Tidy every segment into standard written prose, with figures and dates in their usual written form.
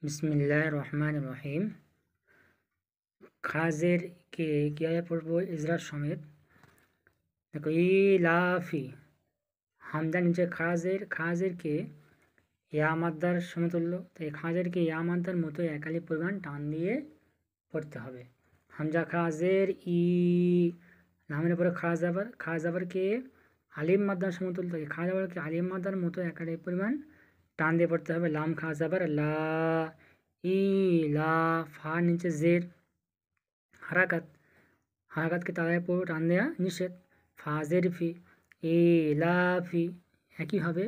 বিসমিল্লাহির রহমানির রহিম। খাজের কে কীভাবে পড়বো ইজরার সমেত। দেখো ইলাফি হামদার নিচে খাজের কে ইয়া মাদ্দার সমতুল্য, তাই খাজের কে ইয়া মাদ্দার মতো একালি পরিমাণ টান দিয়ে পড়তে হবে। হামজা খাজের ই, লামের উপরে খাজাবার কে আলিম মাদ্দার সমতুল্য, তাই খাজাবারকে আলিম মাদ্দার মতো একালি পরিমাণ টান দিয়ে পড়তে হবে। লাম খাজাবার লা, ই লা, ফা নিচে জের হারাকাতকে তাদের উপর টান দেওয়া নিষেধ। ফাজের ফি, এ লা ফি একইভাবে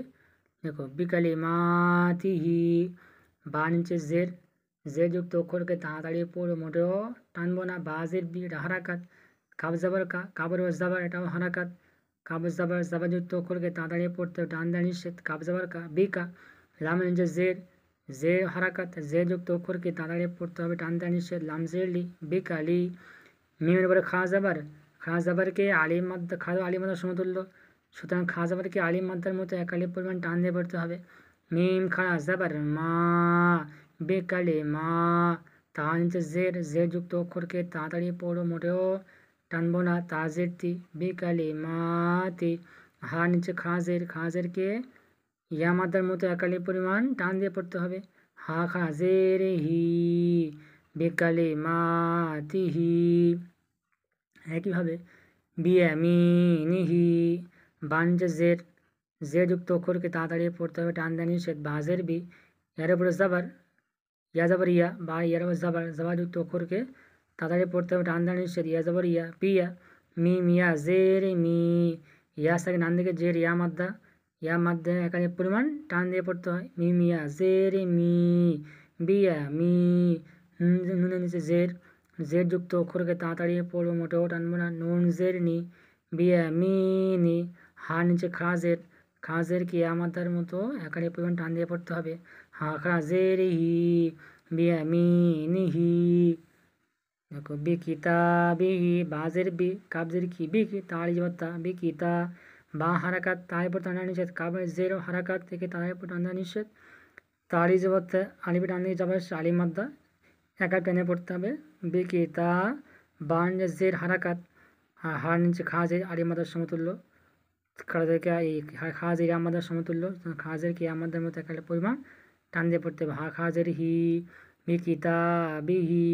দেখো বিকালি মাতিহি, বা নিচে জের যুক্ত অক্ষরকে তাড়াতাড়ি পড়ে মোটেও টানবো না। বাজের বি, এটা হারাকাত। কাবজাবার কাবর জাবার, এটাও হারাকাত। জাবার যুক্ত অক্ষরকে তাড়াতাড়ি পড়তে টান দেওয়া নিষেধ। কাবজাবার বিকা, লামের নিচে জের হারাকাত, যুক্ত অক্ষরকে তাড়াতাড়ি পড়তে হবে টান দেওয়া নিষেধ। লাম জেরলি বিকালি। মিমের উপরে খাজাবারকে আলিম মাদ্দা, আলিম মাদ্দার সমতুল্য, সুতরাং খাজাবারকে আলিম মাদ্দার মতো একালি পরিমাণ টান দিয়ে পড়তে হবে। মিম খাজাবার মা, বেকালে মা, তা নিচে জের যুক্ত অক্ষরকে তাড়াতাড়ি পড়ো মোটেও টানবো না। তাজের তি, বেকালে মাতি। হা নিচে খাজেরকে ইয়া মাদ্দার মতো একালি পরিমাণ টান দিয়ে পড়তে হবে। হা খাজের হি, বেকালে মাতিহি। একইভাবে বিয়ামিনিহি, বানজে জের যুক্ত অক্ষরকে তাড়াতাড়ি পড়তে হবে টান দেওয়া নিষেধ। বাজের বি, এর উপরে যাবার ইয়া, বা ইয়ার উপর জাবার যুক্ত অক্ষরকে তাড়াতাড়ি পড়তে হবে টান দেওয়া নিষেধ। ইয়া যাবার ইয়া পিয়া। মি মিয়া জের মি, ইয়া সাকে নান দিকে জের ইয়া মাদ্দা একাধিক পরিমাণ টান দিয়ে পড়তে হয়। মি মিয়া জের মি, বিয়া মি। নুনের নিচে জের যুক্ত অক্ষরকে তাড়াতাড়ি পড়বো মোটেও টানবো না। নুন জের নি, বিয়া মি নি। হা নিচে খাজের কি আমাদের মতো একাধিক পরিমাণ টান দিয়ে পড়তে হবে। হা খাজের হি, বিয়া মি নিহি। দেখো বিকিতা বিহি, বাজের বি, কাবজের কি বিকি, তাড়ি জবতা বিকিতা। বা হারাকাত, তাড়ি পর টানা নিষেধ। কাবের জের হারাকাত থেকে তাড়ি পর টানা নিষেধ। তাড়ি জবতে আলিপে টান দিয়ে যাবে আলিম মাদ্দা একা টেনে পড়তে হবে। বিকিতা, বান জের হারাকাত, হার নিচে খাজের আলিম মাদ্দার সমতুল্য, খাজেরকে খাজের আমাদের সমতুল্য, খাজেরকে আমাদের মতো একটা পরিমাণ টান দিয়ে পড়তে হবে। হা খাজের হি, বিকিতা বিহি।